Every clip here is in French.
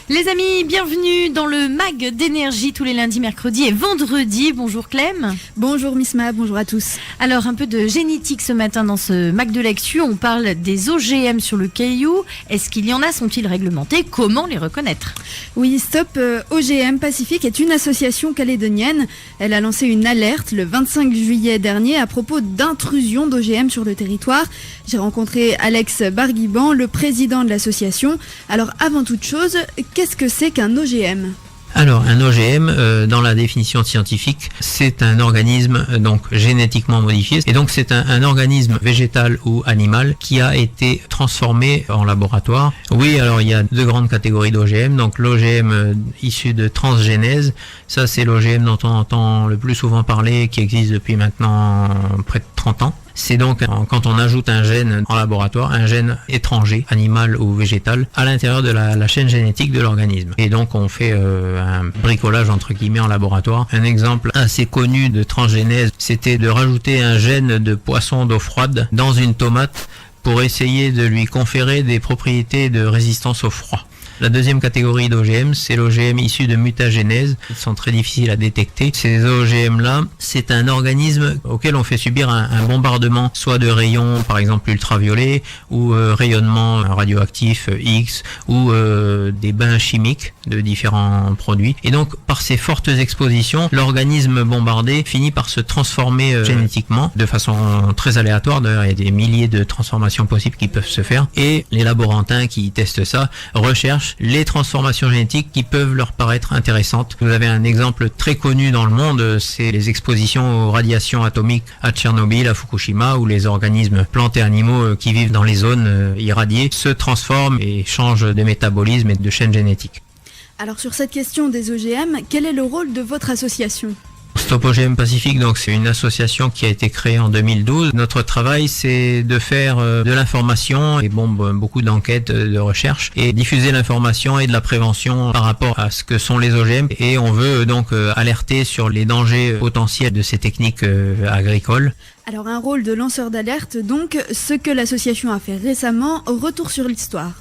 Les amis, bienvenue dans le MAG d'énergie tous les lundis, mercredis et vendredis. Bonjour Clem. Bonjour Misma, bonjour à tous. Alors un peu de génétique ce matin dans ce MAG de l'actu. On parle des OGM sur le caillou. Est-ce qu'il y en a? Sont-ils réglementés? Comment les reconnaître? Oui, Stop OGM Pacifique est une association calédonienne. Elle a lancé une alerte le 25 juillet dernier à propos d'intrusion d'OGM sur le territoire. J'ai rencontré Alex Barguiban, le président de l'association. Alors avant toute chose, qu'est-ce que c'est qu'un OGM ? Alors, un OGM, dans la définition scientifique, c'est un organisme donc génétiquement modifié. Et donc, c'est un organisme végétal ou animal qui a été transformé en laboratoire. Oui, alors il y a deux grandes catégories d'OGM. Donc, l'OGM issu de transgénèse, ça c'est l'OGM dont on entend le plus souvent parler, qui existe depuis maintenant près de 30 ans. C'est donc quand on ajoute un gène en laboratoire, un gène étranger, animal ou végétal, à l'intérieur de la chaîne génétique de l'organisme. Et donc on fait un bricolage entre guillemets en laboratoire. Un exemple assez connu de transgénèse, c'était de rajouter un gène de poisson d'eau froide dans une tomate pour essayer de lui conférer des propriétés de résistance au froid. La deuxième catégorie d'OGM, c'est l'OGM issu de mutagénèse. Ils sont très difficiles à détecter. Ces OGM-là, c'est un organisme auquel on fait subir un bombardement, soit de rayons, par exemple ultraviolets, ou rayonnement radioactif X, ou des bains chimiques de différents produits. Et donc, par ces fortes expositions, l'organisme bombardé finit par se transformer génétiquement, de façon très aléatoire. D'ailleurs, il y a des milliers de transformations possibles qui peuvent se faire. Et les laborantins qui testent ça recherchent les transformations génétiques qui peuvent leur paraître intéressantes. Vous avez un exemple très connu dans le monde, c'est les expositions aux radiations atomiques à Tchernobyl, à Fukushima, où les organismes plantes et animaux qui vivent dans les zones irradiées se transforment et changent de métabolisme et de chaîne génétique. Alors sur cette question des OGM, quel est le rôle de votre association ? Stop OGM Pacifique, donc c'est une association qui a été créée en 2012. Notre travail, c'est de faire de l'information et beaucoup d'enquêtes, de recherche et diffuser l'information et de la prévention par rapport à ce que sont les OGM. Et on veut donc alerter sur les dangers potentiels de ces techniques agricoles. Alors un rôle de lanceur d'alerte, donc ce que l'association a fait récemment, retour sur l'histoire.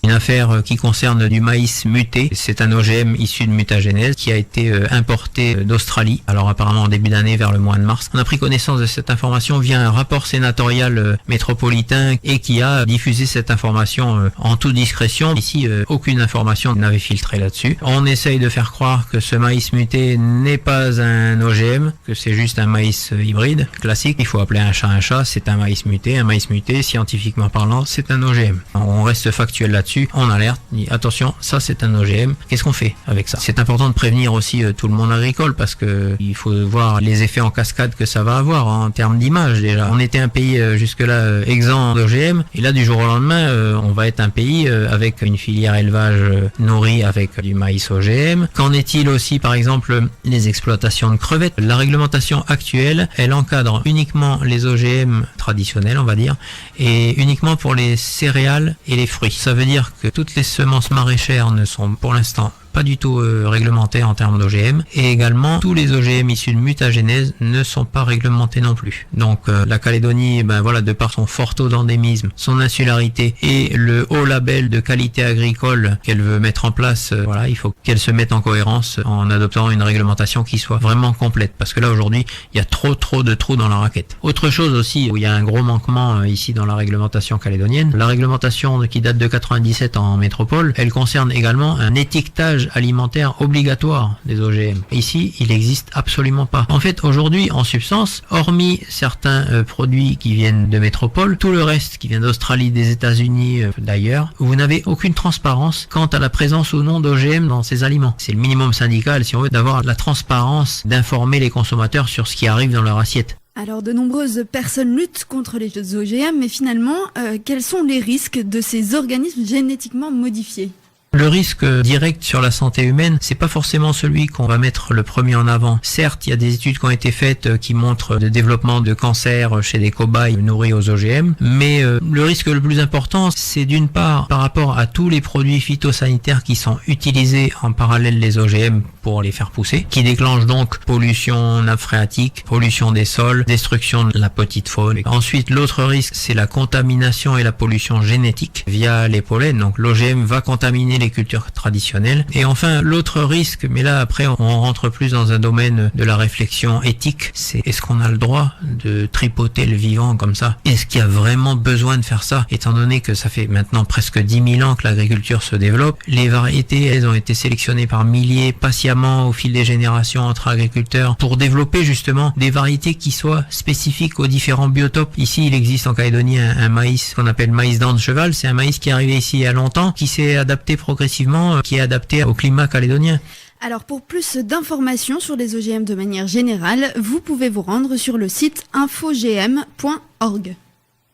Une affaire qui concerne du maïs muté. C'est un OGM issu de mutagénèse qui a été importé d'Australie. Alors apparemment en début d'année, vers le mois de mars. On a pris connaissance de cette information via un rapport sénatorial métropolitain et qui a diffusé cette information en toute discrétion. Ici, aucune information n'avait filtré là-dessus. On essaye de faire croire que ce maïs muté n'est pas un OGM, que c'est juste un maïs hybride classique. Il faut appeler un chat, c'est un maïs muté. Un maïs muté, scientifiquement parlant, c'est un OGM. On reste factuel là-dessus. On alerte, dit attention, ça c'est un OGM, qu'est-ce qu'on fait avec ça? C'est important de prévenir aussi tout le monde agricole parce que il faut voir les effets en cascade que ça va avoir en termes d'image déjà. On était un pays jusque-là exempt d'OGM et là du jour au lendemain on va être un pays avec une filière élevage nourrie avec du maïs OGM. Qu'en est-il aussi par exemple les exploitations de crevettes? La réglementation actuelle, elle encadre uniquement les OGM traditionnels on va dire et uniquement pour les céréales et les fruits. Ça veut dire que toutes les semences maraîchères ne sont pour l'instant pas du tout réglementés en termes d'OGM et également tous les OGM issus de mutagénèse ne sont pas réglementés non plus. Donc la Calédonie, de par son fort taux d'endémisme, son insularité et le haut label de qualité agricole qu'elle veut mettre en place, il faut qu'elle se mette en cohérence en adoptant une réglementation qui soit vraiment complète parce que là aujourd'hui il y a trop de trous dans la raquette. Autre chose aussi où il y a un gros manquement ici dans la réglementation calédonienne, la réglementation qui date de 97 en métropole, elle concerne également un étiquetage alimentaire obligatoire des OGM. Ici, il n'existe absolument pas. En fait, aujourd'hui, en substance, hormis certains produits qui viennent de métropole, tout le reste qui vient d'Australie, des États-Unis, d'ailleurs, vous n'avez aucune transparence quant à la présence ou non d'OGM dans ces aliments. C'est le minimum syndical, si on veut, d'avoir la transparence, d'informer les consommateurs sur ce qui arrive dans leur assiette. Alors de nombreuses personnes luttent contre les OGM, mais finalement, quels sont les risques de ces organismes génétiquement modifiés ? Le risque direct sur la santé humaine, c'est pas forcément celui qu'on va mettre le premier en avant. Certes, il y a des études qui ont été faites qui montrent le développement de cancer chez des cobayes nourris aux OGM, mais le risque le plus important, c'est d'une part par rapport à tous les produits phytosanitaires qui sont utilisés en parallèle des OGM pour les faire pousser, qui déclenchent donc pollution nappe phréatique, pollution des sols, destruction de la petite faune. Ensuite, l'autre risque, c'est la contamination et la pollution génétique via les pollens. Donc l'OGM va contaminer les cultures traditionnelles. Et enfin, l'autre risque, mais là après on rentre plus dans un domaine de la réflexion éthique, c'est est-ce qu'on a le droit de tripoter le vivant comme ça? Est-ce qu'il y a vraiment besoin de faire ça? Étant donné que ça fait maintenant presque 10 000 ans que l'agriculture se développe, les variétés, elles ont été sélectionnées par milliers, patiemment au fil des générations entre agriculteurs, pour développer justement des variétés qui soient spécifiques aux différents biotopes. Ici, il existe en Calédonie un maïs qu'on appelle maïs dent de cheval. C'est un maïs qui est arrivé ici il y a longtemps, qui s'est adapté progressivement, qui est adapté au climat calédonien. Alors pour plus d'informations sur les OGM de manière générale, vous pouvez vous rendre sur le site infogm.org.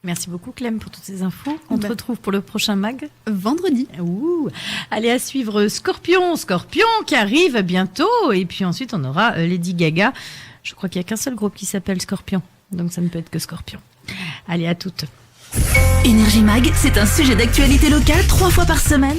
Merci beaucoup Clem pour toutes ces infos. On te retrouve pour le prochain mag vendredi. Ouh. Allez, à suivre Scorpion qui arrive bientôt. Et puis ensuite on aura Lady Gaga. Je crois qu'il n'y a qu'un seul groupe qui s'appelle Scorpion. Donc ça ne peut être que Scorpion. Allez, à toutes. Énergie Mag, c'est un sujet d'actualité locale 3 fois par semaine.